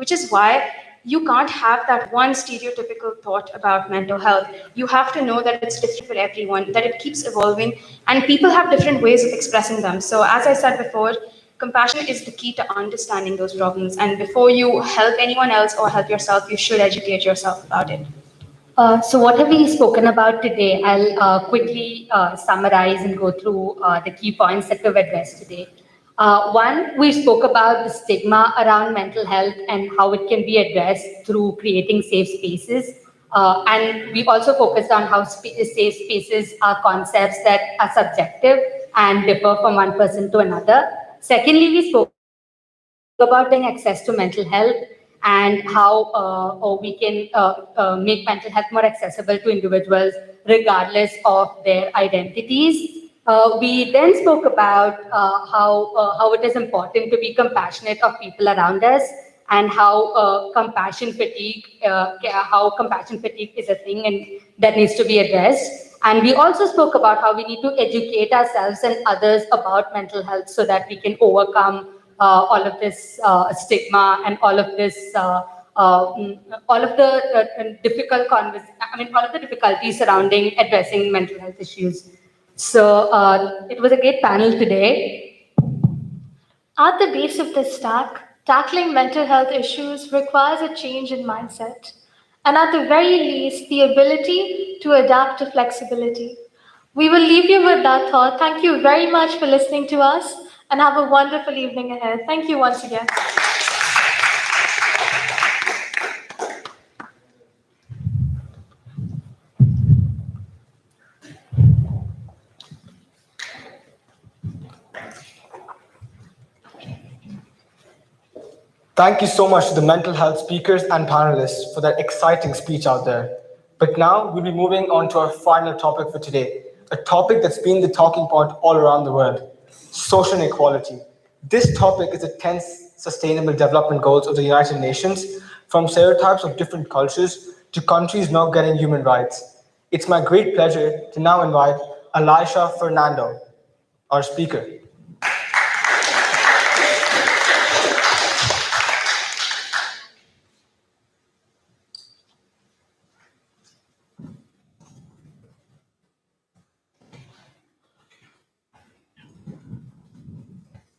which is why you can't have that one stereotypical thought about mental health. You have to know that it's different for everyone, that it keeps evolving, and people have different ways of expressing them. So as I said before, compassion is the key to understanding those problems. And before you help anyone else or help yourself, you should educate yourself about it. So what have we spoken about today? I'll quickly summarize and go through the key points that we've addressed today. One, we spoke about the stigma around mental health and how it can be addressed through creating safe spaces. And we also focused on how safe spaces are concepts that are subjective and differ from one person to another. Secondly, we spoke about getting access to mental health and how we can make mental health more accessible to individuals regardless of their identities. We then spoke about how it is important to be compassionate of people around us and how compassion fatigue is a thing and that needs to be addressed. And we also spoke about how we need to educate ourselves and others about mental health so that we can overcome all of this stigma and all of this, all of the difficulties surrounding addressing mental health issues. So it was a great panel today. At the base of this stack, tackling mental health issues requires a change in mindset, and at the very least, the ability to adapt to flexibility. We will leave you with that thought. Thank you very much for listening to us, and have a wonderful evening ahead. Thank you once again. Thank you so much to the mental health speakers and panelists for that exciting speech out there. But now we'll be moving on to our final topic for today, a topic that's been the talking point all around the world, social inequality. This topic is the 10th Sustainable Development Goals of the United Nations, from stereotypes of different cultures to countries not getting human rights. It's my great pleasure to now invite Elisha Fernando, our speaker.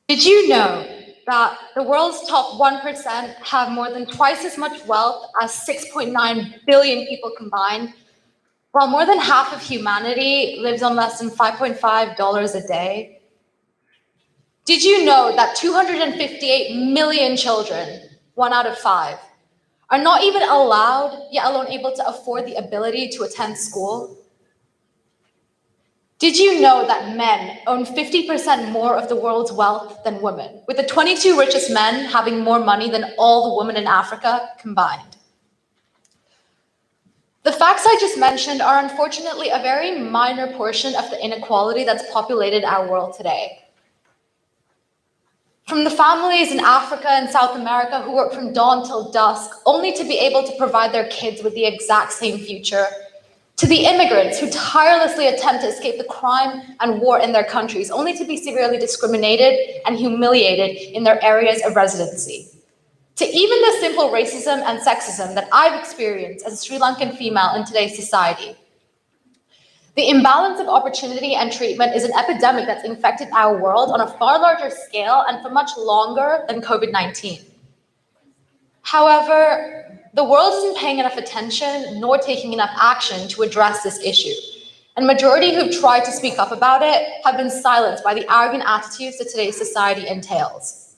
Did you know that the world's top 1% have more than twice as much wealth as 6.9 billion people combined, while more than half of humanity lives on less than $5.5 a day? Did you know that 258 million children, 1 out of 5, are not even allowed, yet alone able to afford the ability to attend school? Did you know that men own 50% more of the world's wealth than women, with the 22 richest men having more money than all the women in Africa combined? The facts I just mentioned are unfortunately a very minor portion of the inequality that's populated our world today. From the families in Africa and South America who work from dawn till dusk only to be able to provide their kids with the exact same future, to the immigrants who tirelessly attempt to escape the crime and war in their countries, only to be severely discriminated and humiliated in their areas of residency. To even the simple racism and sexism that I've experienced as a Sri Lankan female in today's society. The imbalance of opportunity and treatment is an epidemic that's infected our world on a far larger scale and for much longer than COVID-19. However, the world isn't paying enough attention nor taking enough action to address this issue. And majority who've tried to speak up about it have been silenced by the arrogant attitudes that today's society entails.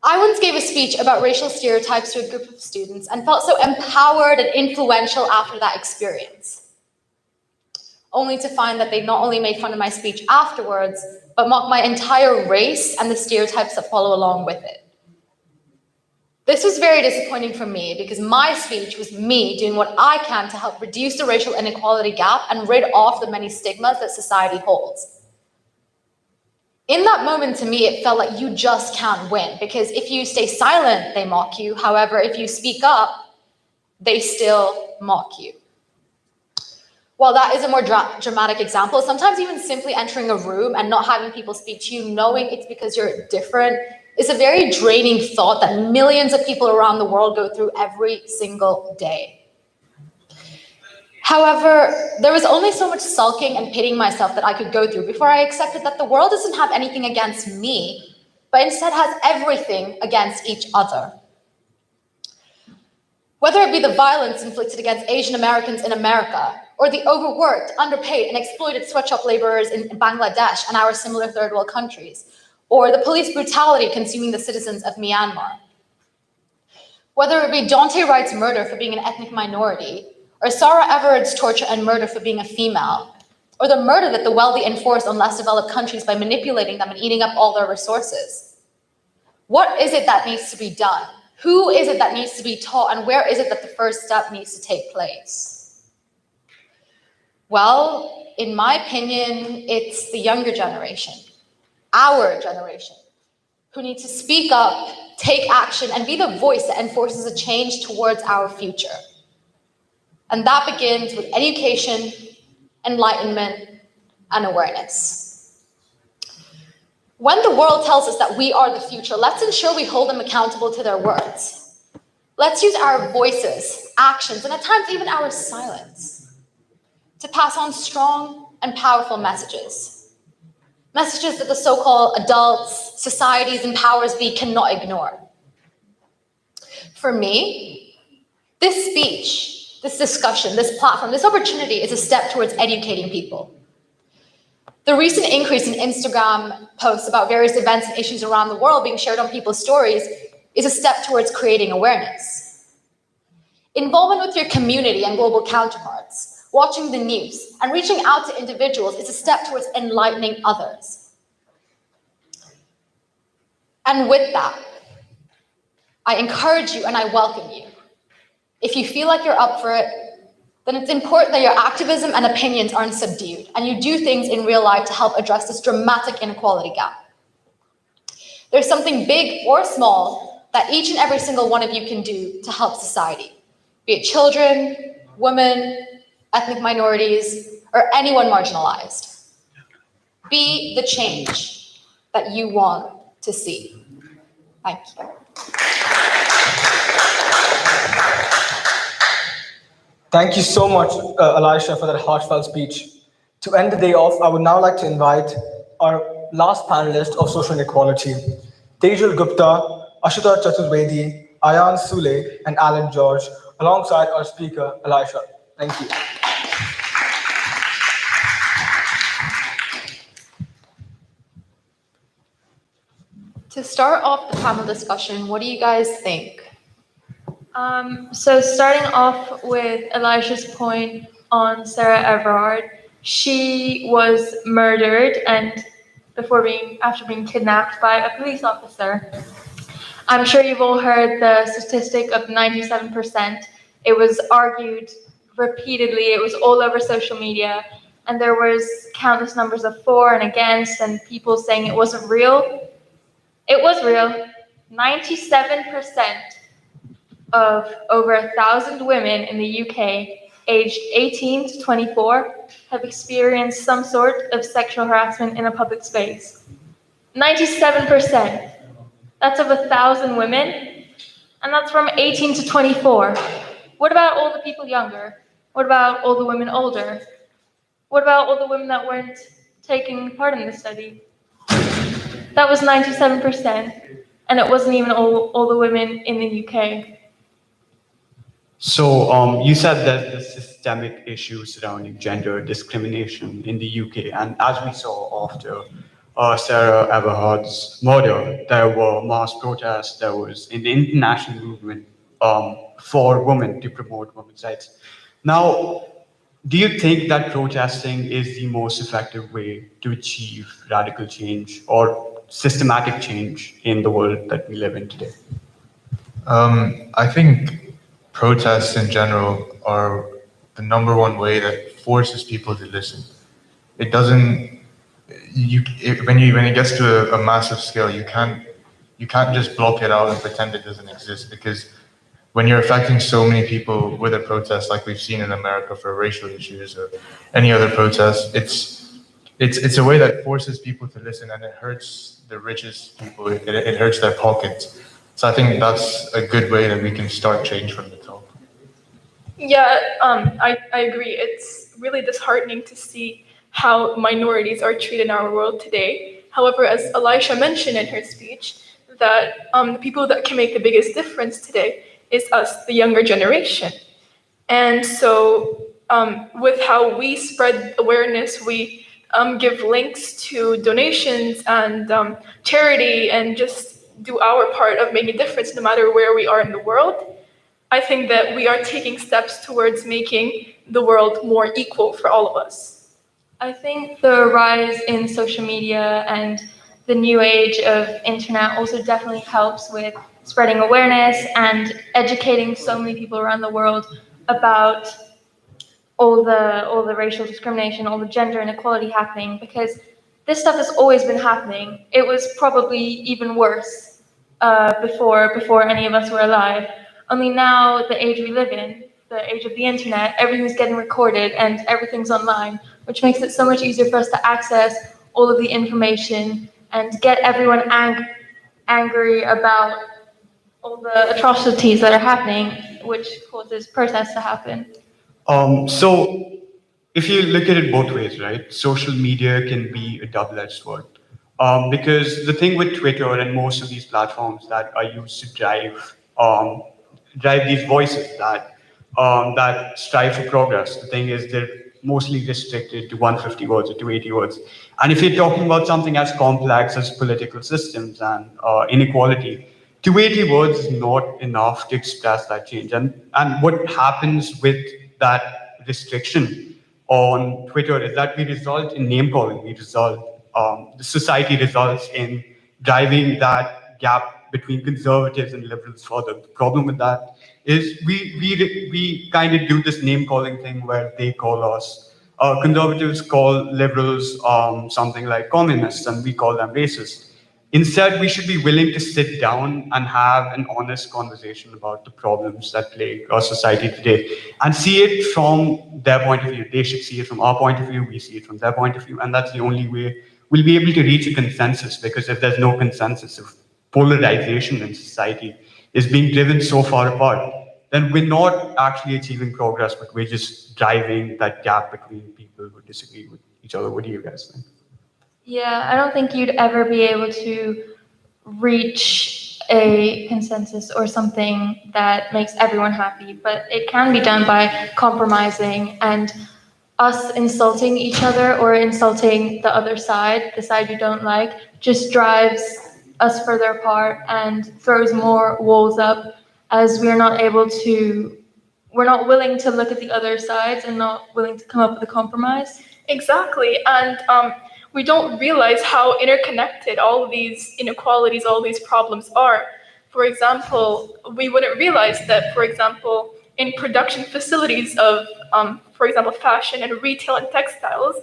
I once gave a speech about racial stereotypes to a group of students and felt so empowered and influential after that experience, only to find that they not only made fun of my speech afterwards, but mocked my entire race and the stereotypes that follow along with it. This was very disappointing for me because my speech was me doing what I can to help reduce the racial inequality gap and rid off the many stigmas that society holds. In that moment, to me, it felt like you just can't win, because if you stay silent, they mock you. However, if you speak up, they still mock you. While that is a more dramatic example, sometimes even simply entering a room and not having people speak to you, knowing it's because you're different, is a very draining thought that millions of people around the world go through every single day. However, there was only so much sulking and pitying myself that I could go through before I accepted that the world doesn't have anything against me, but instead has everything against each other. Whether it be the violence inflicted against Asian Americans in America, or the overworked, underpaid, and exploited sweatshop laborers in Bangladesh and our similar third world countries, or the police brutality consuming the citizens of Myanmar. Whether it be Daunte Wright's murder for being an ethnic minority, or Sarah Everard's torture and murder for being a female, or the murder that the wealthy enforce on less developed countries by manipulating them and eating up all their resources. What is it that needs to be done? Who is it that needs to be taught, and where is it that the first step needs to take place? Well, in my opinion, it's the younger generation, our generation, who need to speak up, take action, and be the voice that enforces a change towards our future. And that begins with education, enlightenment, and awareness. When the world tells us that we are the future, let's ensure we hold them accountable to their words. Let's use our voices, actions, and at times even our silence to pass on strong and powerful messages. Messages that the so-called adults, societies, and powers be cannot ignore. For me, this speech, this discussion, this platform, this opportunity is a step towards educating people. The recent increase in Instagram posts about various events and issues around the world being shared on people's stories is a step towards creating awareness. Involvement with your community and global counterparts, watching the news, and reaching out to individuals is a step towards enlightening others. And with that, I encourage you and I welcome you. If you feel like you're up for it, then it's important that your activism and opinions aren't subdued and you do things in real life to help address this dramatic inequality gap. There's something big or small that each and every single one of you can do to help society, be it children, women, ethnic minorities, or anyone marginalized. Be the change that you want to see. Thank you. Thank you so much, Elisha, for that heartfelt speech. To end the day off, I would now like to invite our last panelist of social inequality, Tejal Gupta, Ashuta Chaturvedi, Ayan Sule, and Alan George, alongside our speaker, Elisha. Thank you. To start off the panel discussion, what do you guys think? So starting off with Elisha's point on Sarah Everard, she was murdered and after being kidnapped by a police officer. I'm sure you've all heard the statistic of 97%. It was argued repeatedly. It was all over social media, and there was countless numbers of for and against, and people saying it wasn't real. It was real. 97% of over 1,000 women in the UK aged 18 to 24 have experienced some sort of sexual harassment in a public space. 97%. That's of 1,000 women, and that's from 18 to 24. What about all the people younger? What about all the women older? What about all the women that weren't taking part in the study? That was 97%, and it wasn't even all the women in the UK. So you said that the systemic issues surrounding gender discrimination in the UK, and as we saw after Sarah Everard's murder, there were mass protests, there was an international movement for women to promote women's rights. Now, do you think that protesting is the most effective way to achieve radical change or systematic change in the world that we live in today? I think protests in general are the number one way that forces people to listen. It doesn't. When it gets to a massive scale, you can't just block it out and pretend it doesn't exist, because when you're affecting so many people with a protest, like we've seen in America for racial issues or any other protest, it's a way that forces people to listen, and it hurts the richest people. It hurts their pockets. So I think that's a good way that we can start change from the top. Yeah, I agree. It's really disheartening to see how minorities are treated in our world today. However, as Elisha mentioned in her speech, that the people that can make the biggest difference today is us, the younger generation. And so, with how we spread awareness, we give links to donations and charity and just do our part of making a difference no matter where we are in the world. I think that we are taking steps towards making the world more equal for all of us. I think the rise in social media and the new age of internet also definitely helps with spreading awareness and educating so many people around the world about all the racial discrimination, all the gender inequality happening, because this stuff has always been happening. It was probably even worse before any of us were alive. Only now, the age we live in, the age of the internet, everything's getting recorded and everything's online, which makes it so much easier for us to access all of the information and get everyone angry about all the atrocities that are happening, which causes protests to happen. So if you look at it both ways, right, social media can be a double-edged sword. Because the thing with Twitter and most of these platforms that are used to drive these voices that strive for progress, the thing is they're mostly restricted to 150 words or 280 words. And if you're talking about something as complex as political systems and inequality, 280 words is not enough to express that change. And what happens with that restriction on Twitter is that we result in name calling. The society results in driving that gap between conservatives and liberals further. The problem with that is we kind of do this name calling thing where they call us, conservatives call liberals something like communists, and we call them racist. Instead, we should be willing to sit down and have an honest conversation about the problems that plague our society today and see it from their point of view. They should see it from our point of view, we see it from their point of view, and that's the only way we'll be able to reach a consensus, because if there's no consensus, if polarization in society is being driven so far apart, then we're not actually achieving progress, but we're just driving that gap between people who disagree with each other. What do you guys think? Yeah, I don't think you'd ever be able to reach a consensus or something that makes everyone happy, but it can be done by compromising, and us insulting each other or insulting the other side, the side you don't like, just drives us further apart and throws more walls up, as we're not willing to look at the other sides and not willing to come up with a compromise. Exactly, and we don't realize how interconnected all of these inequalities, all these problems are. For example, we wouldn't realize that, for example, in production facilities of, for example, fashion and retail and textiles,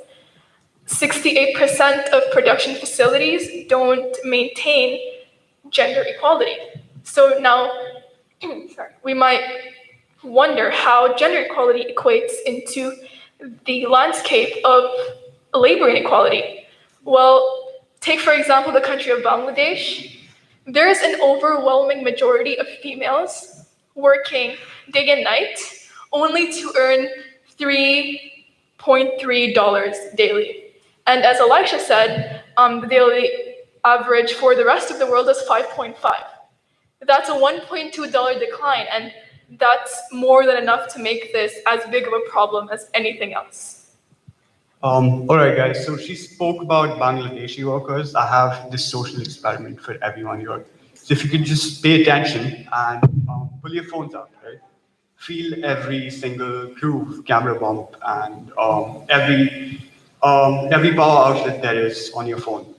68% of production facilities don't maintain gender equality. So now, sorry, we might wonder how gender equality equates into the landscape of labor inequality. Well, take for example the country of Bangladesh. There is an overwhelming majority of females working day and night only to earn $3.3 daily. And as Elisha said, the daily average for the rest of the world is 5.5. That's a $1.2 decline, and that's more than enough to make this as big of a problem as anything else. All right, guys. So she spoke about Bangladeshi workers. I have this social experiment for everyone here. So if you could just pay attention and pull your phones out, right? Feel every single groove, camera bump, and every power outlet there is on your phone.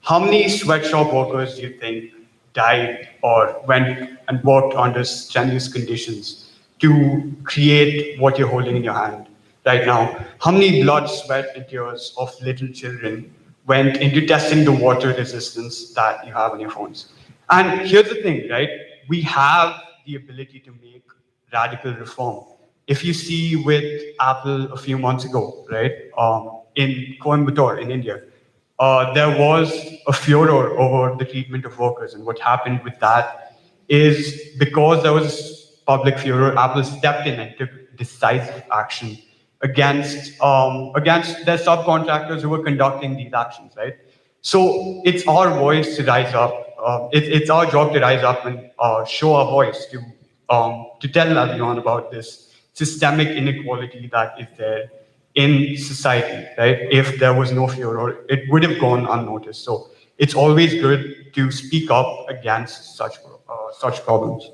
How many sweatshop workers do you think died or went and worked under strenuous conditions to create what you're holding in your hand right now? How many blood, sweat, and tears of little children went into testing the water resistance that you have on your phones? And here's the thing, right? We have the ability to make radical reform. If you see with Apple a few months ago, right? in Coimbatore, in India, there was a furor over the treatment of workers. And what happened with that is because there was public furor, Apple stepped in and took decisive action against their subcontractors who were conducting these actions, right? So it's our voice to rise up. It's our job to rise up and show our voice to tell everyone about this systemic inequality that is there in society, right? If there was no furor, it would have gone unnoticed. So it's always good to speak up against such problems.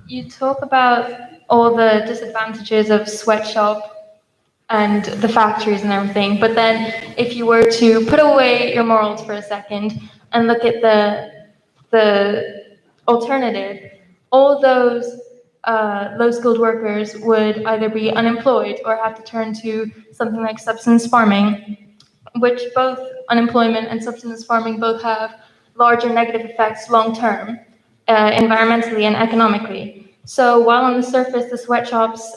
You talk about all the disadvantages of sweatshop and the factories and everything, but then if you were to put away your morals for a second and look at the alternative, all those low-skilled workers would either be unemployed or have to turn to something like subsistence farming, which both unemployment and subsistence farming both have larger negative effects long-term, environmentally and economically. So while on the surface the sweatshops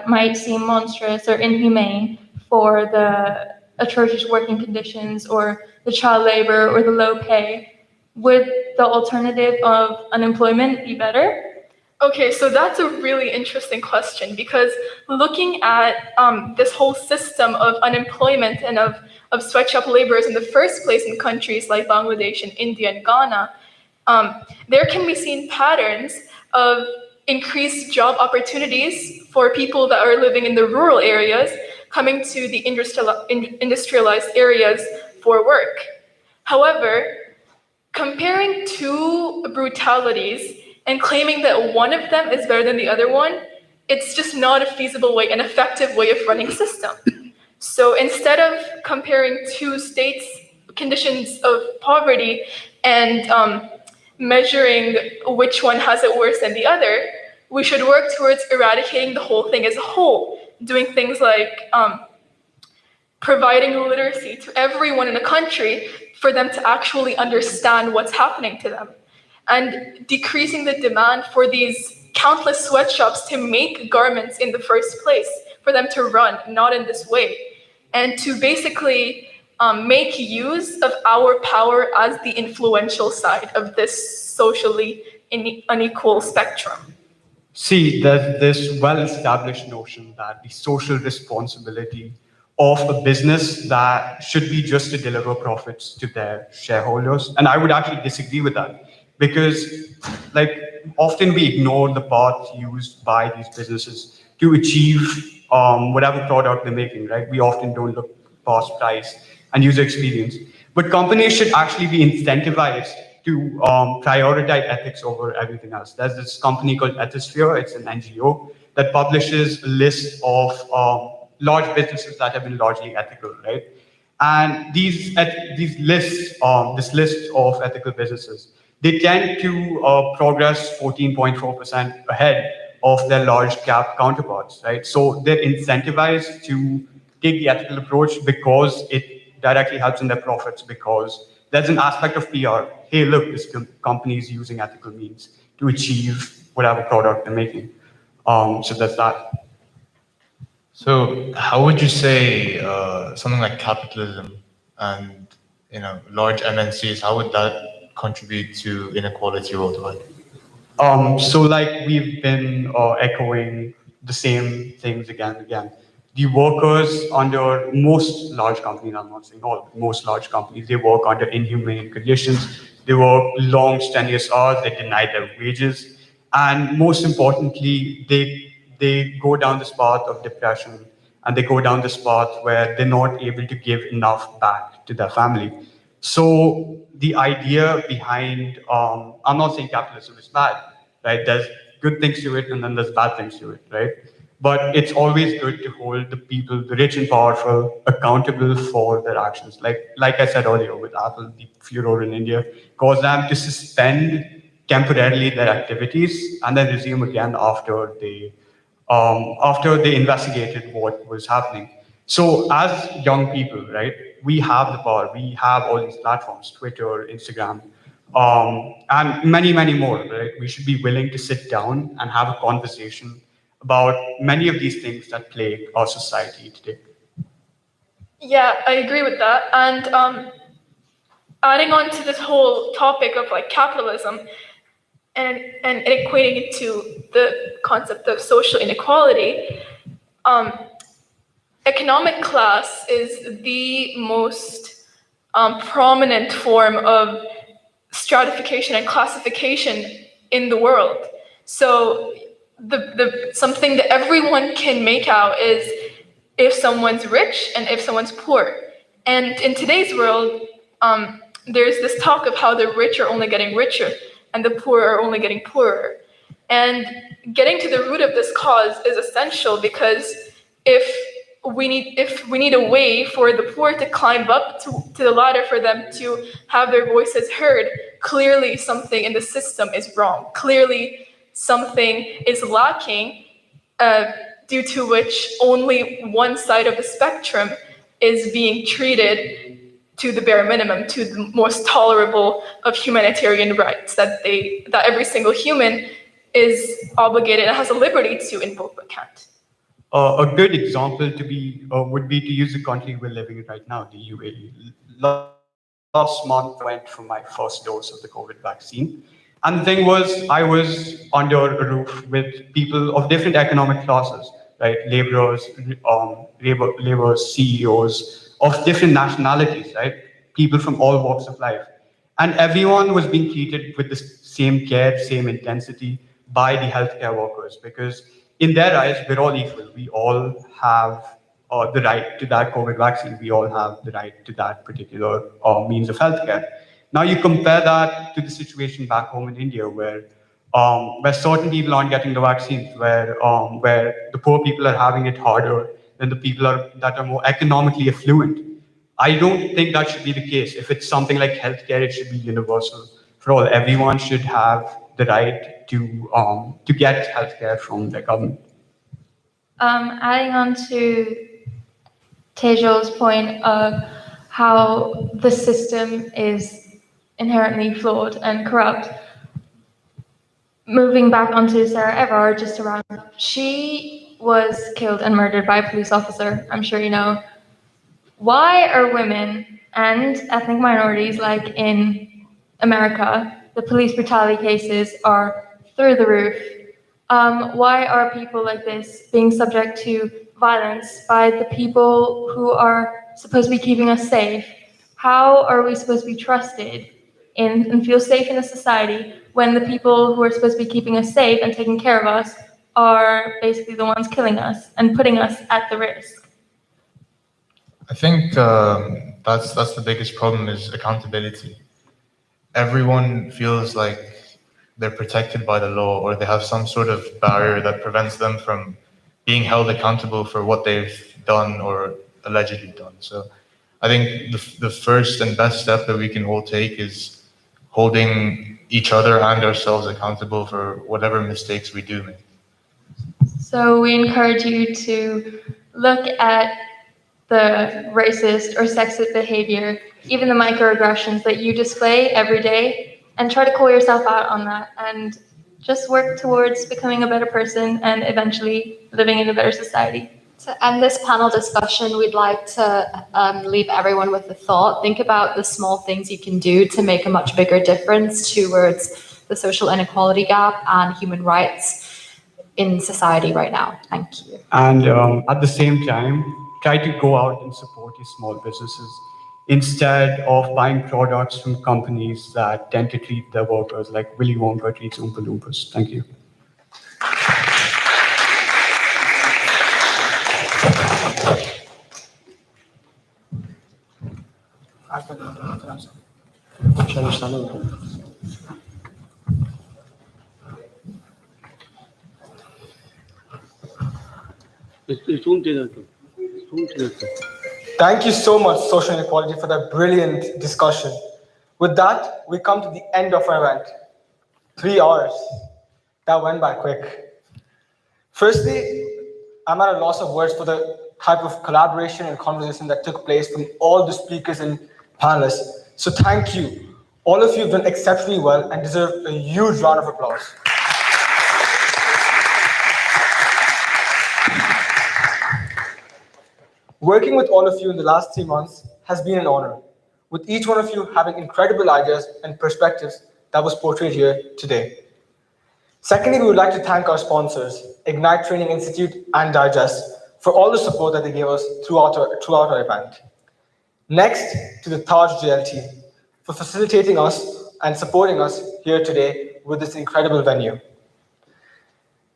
might seem monstrous or inhumane for the atrocious working conditions or the child labor or the low pay, would the alternative of unemployment be better? Okay, so that's a really interesting question because looking at this whole system of unemployment and of sweatshop laborers in the first place in countries like Bangladesh and India and Ghana, there can be seen patterns of increased job opportunities for people that are living in the rural areas coming to the industrialized areas for work. However, comparing two brutalities and claiming that one of them is better than the other one, it's just not a feasible way, an effective way of running a system. So instead of comparing two states' conditions of poverty and measuring which one has it worse than the other, we should work towards eradicating the whole thing as a whole, doing things like providing literacy to everyone in a country for them to actually understand what's happening to them, and decreasing the demand for these countless sweatshops to make garments in the first place, for them to run, not in this way, and to basically make use of our power as the influential side of this socially unequal spectrum. See, there's this well-established notion that the social responsibility of a business that should be just to deliver profits to their shareholders. And I would actually disagree with that because, like, often we ignore the path used by these businesses to achieve whatever product they're making, right? We often don't look past price and user experience. But companies should actually be incentivized to prioritize ethics over everything else. There's this company called Ethisphere. It's an NGO that publishes a list of large businesses that have been largely ethical, right? And these lists, this list of ethical businesses, they tend to progress 14.4% ahead of their large cap counterparts, right? So they're incentivized to take the ethical approach because it directly helps in their profits, because there's an aspect of PR. Hey, look, this company is using ethical means to achieve whatever product they're making. So that's that. So how would you say something like capitalism and large MNCs, how would that contribute to inequality worldwide? So like we've been echoing the same things again and again. The workers under most large companies, I'm not saying all, most large companies, they work under inhumane conditions. They work long, strenuous hours. They deny their wages, and most importantly, they go down this path of depression, and they go down this path where they're not able to give enough back to their family. So the idea behind, I'm not saying capitalism is bad, right? There's good things to it and then there's bad things to it, right? But it's always good to hold the people, the rich and powerful, accountable for their actions. Like I said earlier with Apple, the furor in India caused them to suspend temporarily their activities and then resume again after they investigated what was happening. So as young people, right, we have the power. We have all these platforms, Twitter, Instagram, and many, many more, right? We should be willing to sit down and have a conversation about many of these things that plague our society today. Yeah, I agree with that. And adding on to this whole topic of like capitalism and equating it to the concept of social inequality, um, economic class is the most prominent form of stratification and classification in the world. So the something that everyone can make out is if someone's rich and if someone's poor. And in today's world, there's this talk of how the rich are only getting richer and the poor are only getting poorer. And getting to the root of this cause is essential because if if we need a way for the poor to climb up to the ladder for them to have their voices heard, clearly something in the system is wrong. Clearly something is lacking, due to which only one side of the spectrum is being treated to the bare minimum, to the most tolerable of humanitarian rights that every single human is obligated and has a liberty to invoke but can't. A good example to be would be to use the country we're living in right now, the UAE. Last month, I went for my first dose of the COVID vaccine. And the thing was, I was under a roof with people of different economic classes, right? Laborers, CEOs of different nationalities, right? People from all walks of life. And everyone was being treated with the same care, same intensity by the healthcare workers because in their eyes, we're all equal. We all have the right to that COVID vaccine. We all have the right to that particular means of healthcare. Now you compare that to the situation back home in India, where certain people aren't getting the vaccines, where the poor people are having it harder than the people that are more economically affluent. I don't think that should be the case. If it's something like healthcare, it should be universal for all. Everyone should have the right to get healthcare from their government. Adding on to Tejol's point of how the system is inherently flawed and corrupt, moving back onto Sarah Everard, just to round up, she was killed and murdered by a police officer, I'm sure you know. Why are women and ethnic minorities, like in America, the police brutality cases are through the roof? Why are people like this being subject to violence by the people who are supposed to be keeping us safe? How are we supposed to be trusted and feel safe in a society when the people who are supposed to be keeping us safe and taking care of us are basically the ones killing us and putting us at the risk? I think that's the biggest problem is accountability. Everyone feels like they're protected by the law or they have some sort of barrier that prevents them from being held accountable for what they've done or allegedly done. So I think the first and best step that we can all take is holding each other and ourselves accountable for whatever mistakes we do make. So we encourage you to look at the racist or sexist behavior, even the microaggressions that you display every day, and try to call yourself out on that and just work towards becoming a better person and eventually living in a better society. To end this panel discussion, we'd like to leave everyone with a thought. Think about the small things you can do to make a much bigger difference towards the social inequality gap and human rights in society right now. Thank you. And at the same time, try to go out and support your small businesses instead of buying products from companies that tend to treat their workers like Willy Wonka treats Oompa Loompas. Thank you. Thank you so much, Social Inequality, for that brilliant discussion. With that, we come to the end of our event. 3 hours. That went by quick. Firstly, I'm at a loss of words for the type of collaboration and conversation that took place from all the speakers and panelists. So thank you. All of you have done exceptionally well and deserve a huge round of applause. Working with all of you in the last 3 months has been an honor, with each one of you having incredible ideas and perspectives that was portrayed here today. Secondly, we would like to thank our sponsors, Ignite Training Institute and Digest, for all the support that they gave us throughout our event. Next, to the Taj JLT for facilitating us and supporting us here today with this incredible venue.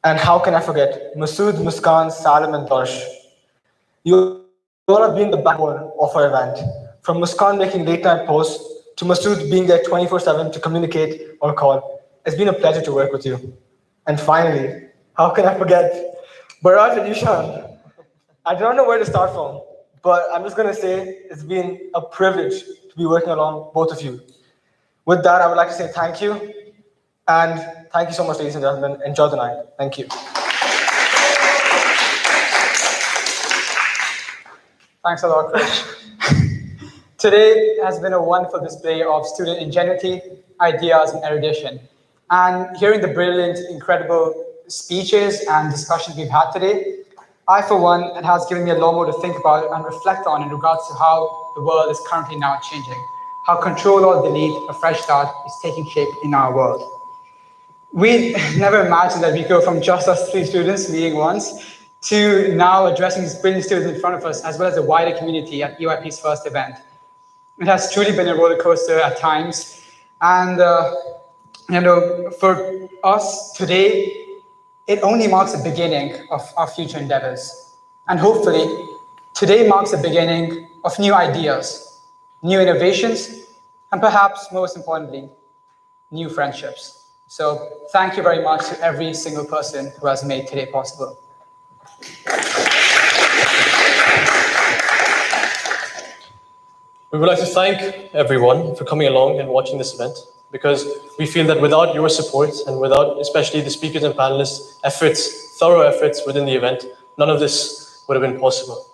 And how can I forget Masood, Muskan, Salim, and Darsh? You all have been the backbone of our event. From Muskan making late night posts to Masood being there 24/7 to communicate or call. It's been a pleasure to work with you. And finally, how can I forget Bharat and Ishan? I don't know where to start from, but I'm just going to say it's been a privilege to be working along both of you. With that, I would like to say thank you. And thank you so much, ladies and gentlemen. Enjoy the night. Thank you. Thanks a lot, Krish. Today has been a wonderful display of student ingenuity, ideas, and erudition. And hearing the brilliant, incredible speeches and discussions we've had today, I, for one, it has given me a lot more to think about and reflect on in regards to how the world is currently now changing, how control or delete, a fresh start, is taking shape in our world. We never imagined that we go from just us 3 students meeting once to now addressing these brilliant students in front of us, as well as the wider community at EYP's first event. It has truly been a roller coaster at times. And for us today, it only marks the beginning of our future endeavors. And hopefully, today marks the beginning of new ideas, new innovations, and perhaps most importantly, new friendships. So thank you very much to every single person who has made today possible. We would like to thank everyone for coming along and watching this event, because we feel that without your support and without especially the speakers and panelists' efforts, thorough efforts within the event, none of this would have been possible.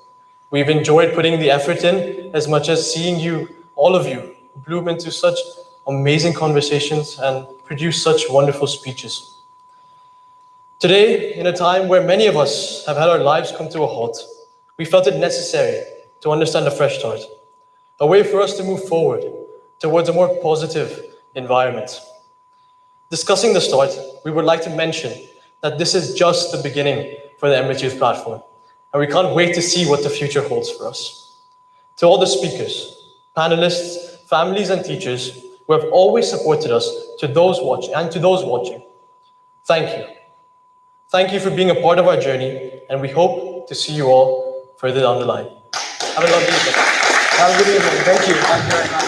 We've enjoyed putting the effort in as much as seeing you, all of you, bloom into such amazing conversations and produce such wonderful speeches. Today, in a time where many of us have had our lives come to a halt, we felt it necessary to understand a fresh start, a way for us to move forward towards a more positive environment. Discussing the start, we would like to mention that this is just the beginning for the Emirates Youth Platform, and we can't wait to see what the future holds for us. To all the speakers, panelists, families, and teachers who have always supported us, to those watching, thank you. Thank you for being a part of our journey, and we hope to see you all further down the line. Have a lovely evening. Have a good evening. Thank you. Thank you very much.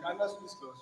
Cameras, please close.